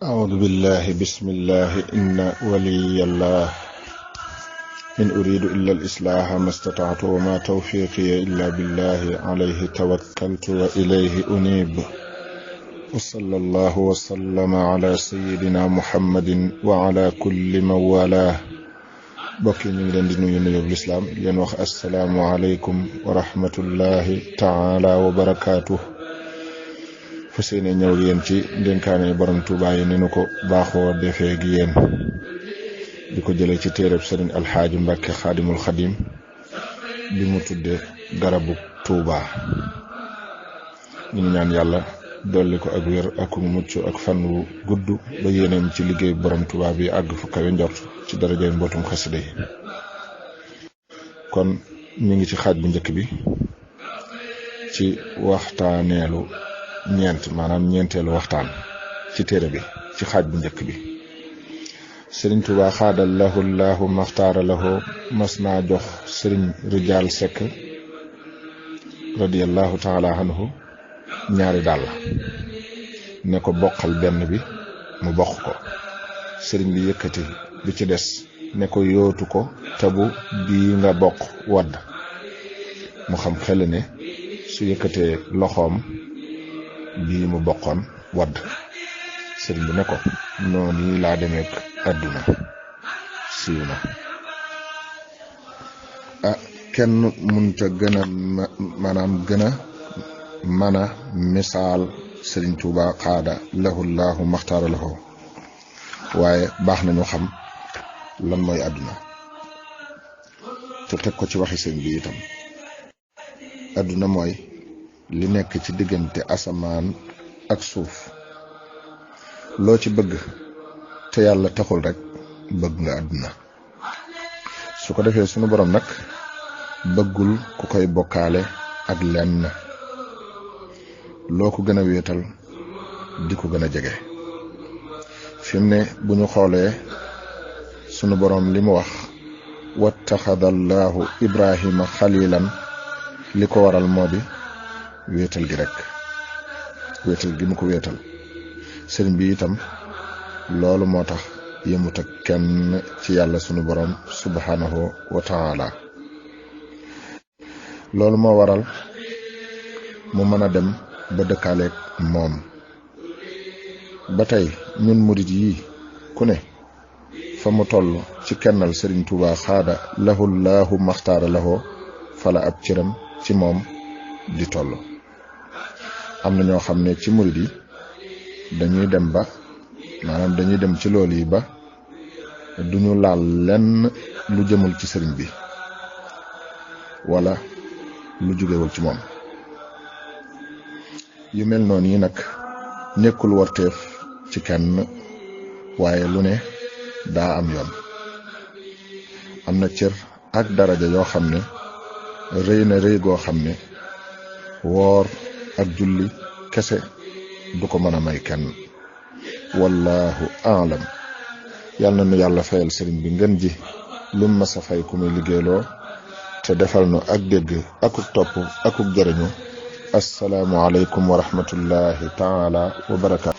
أعوذ بالله بسم الله إن ولي الله إن أريد إلا الإصلاح ما استطعت وما توفيقي إلا بالله عليه توكلت وإليه أنيب وصلى الله وسلم على سيدنا محمد وعلى كل من والاه bokki ñu ngi leen di nuyu nuyoo lislaam leen wax assalaamu aleykum wa rahmatullahi taala wa barakaatuh fa seene ñëw yéen ci ndénkaane borom Tuubaa yi ni nu ko baaxoo defee gi yéen di ko jëlee ci téereb sëriñ alxaaji Mbàkke xaadimul xadim bi mu tudde garabu Tuubaa ñu ngi ñaan yàlla dolli ko ak wér ak mucc ak fan wu gudd ba yéeneem ci liggéey borom Tuubaa bi àgg fu kawe njort ci darajay mbootum xasida yi kon ñu ngi ci xaaj bu njëkk bi ci waxtaaneelu ñeenteelu waxtaan ci téere bi ci xaaj bu njëkk bi sëriñ Tuubaa xaadal lahu maxtaara lahu mas naa jox sëriñ Rijaal Sekk radiyallahu taala anhu ñaari dàll ne ko bokkal benn bi mu bokk ko sëriñ bi yëkkati bi ci des ne ko yootu ko tabu bii nga bokk wadd mu xam xel ne su yëkkatee loxoom bii mu bokkoon wadd sëriñ bi ne ko noonu yi laa demeek àdduna siiw na kenn munta gën a mën a misaal sëriñ Tuubaa xaada lahullahu maxtaara lahu waaye baax nañu xam lan mooy àdduna te teg ko ci waxi sëriñ bi itam àdduna mooy li nekk ci diggante asamaan ak suuf loo ci bëgg te yàlla taxul rek bëgg nga àdduna su ko defee sunu borom nag bëggul ku koy bokkaale ak lenn loo ko gën a wéetal di ko gën a jege fi mu ne bu ñu xoolee sunu borom li mu wax wattaxadallahu ibrahima xalilan li ko waral moo di wéetal gi rek wéetal gi mu ko wéetal sëriñ bi itam loolu moo tax yëmut ak kenn ci yàlla sunu borom subhanahu wa taala loolu moo waral mu mën a dem ba dëkkaaleeg moom ba tey ñun murit yi ku ne fa mu toll ci kennal sëriñ Tuubaa xaada lahullahu maxtaara lahoo fala ab cëram ci moom di toll am na ñoo xam ne ci murit yi dañuy dem ci loolu yi ba duñu laal lenn lu jëmul ci sëriñ bi wala lu jógewul ci moom yu mel noonu yi nag nekkul warteef ci kenn waaye lu ne daa am yoon am na cër ak daraja yoo xam ne rëy na rëy goo xam ne woor ak julli kese du ko mën a may kenn wallahu aalam yàlla na nu yàlla fayal sëriñ bi ngeen ji lum ma sa fay ku muy liggéeyloo te defal nu ak dégg akuk topp akuk jariñu assalaamu aleykum wa rahmatullahi taala wa barakaatu